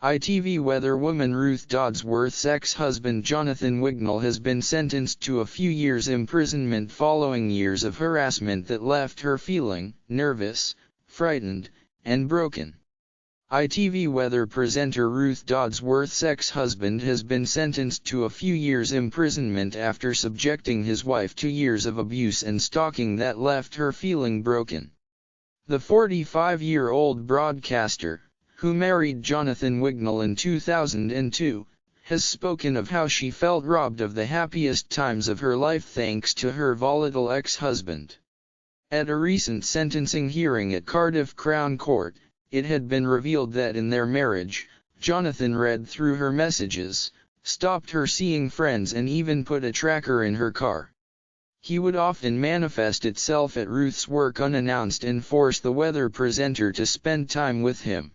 ITV weatherwoman Ruth Dodsworth's ex-husband Jonathan Wignall has been sentenced to a few years' imprisonment following years of harassment that left her feeling nervous, frightened, and broken. ITV weather presenter Ruth Dodsworth's ex-husband has been sentenced to a few years' imprisonment after subjecting his wife to years of abuse and stalking that left her feeling broken. The 45-year-old broadcaster, who married Jonathan Wignall in 2002, has spoken of how she felt robbed of the happiest times of her life thanks to her volatile ex-husband. At a recent sentencing hearing at Cardiff Crown Court, it had been revealed that in their marriage, Jonathan read through her messages, stopped her seeing friends and even put a tracker in her car. He would often manifest itself at Ruth's work unannounced and force the weather presenter to spend time with him.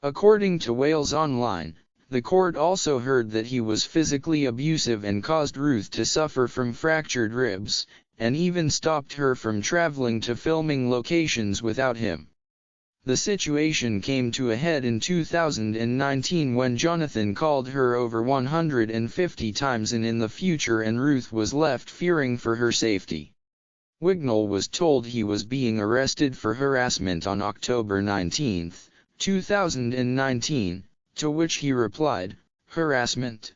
According to Wales Online, the court also heard that he was physically abusive and caused Ruth to suffer from fractured ribs, and even stopped her from traveling to filming locations without him. The situation came to a head in 2019 when Jonathan called her over 150 times in the future and Ruth was left fearing for her safety. Wignall was told he was being arrested for harassment on October 19, 2019, to which he replied, "Harassment?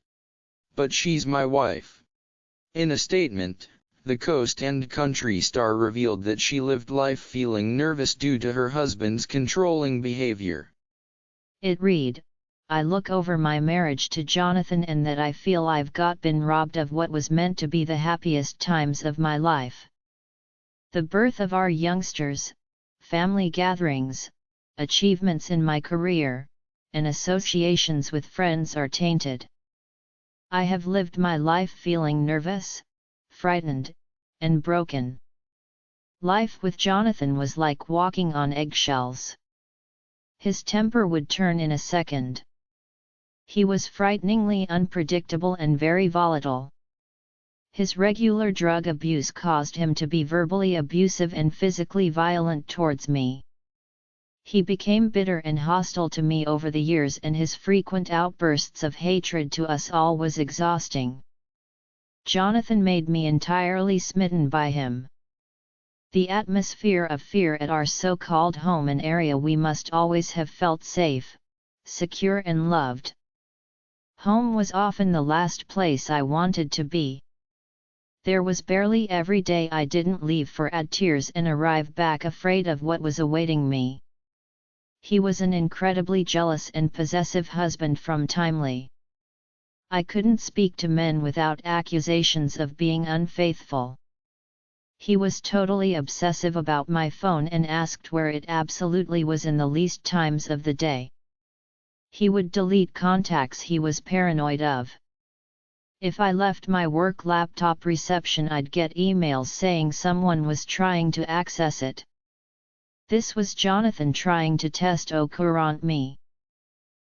But she's my wife." In a statement, the Coast and Country star revealed that she lived life feeling nervous due to her husband's controlling behavior. It read, "I look over my marriage to Jonathan and that I feel I've been robbed of what was meant to be the happiest times of my life. The birth of our youngsters, family gatherings, achievements in my career, and associations with friends are tainted. I have lived my life feeling nervous, frightened, and broken. Life with Jonathan was like walking on eggshells. His temper would turn in a second. He was frighteningly unpredictable and very volatile. His regular drug abuse caused him to be verbally abusive and physically violent towards me. He became bitter and hostile to me over the years and his frequent outbursts of hatred to us all was exhausting. Jonathan made me entirely smitten by him. The atmosphere of fear at our so-called home, an area we must always have felt safe, secure and loved. Home was often the last place I wanted to be. There was barely every day I didn't leave for add tears and arrive back afraid of what was awaiting me. He was an incredibly jealous and possessive husband from timely. I couldn't speak to men without accusations of being unfaithful. He was totally obsessive about my phone and asked where it absolutely was in the least times of the day. He would delete contacts he was paranoid of. If I left my work laptop reception, I'd get emails saying someone was trying to access it. This was Jonathan trying to test or current me.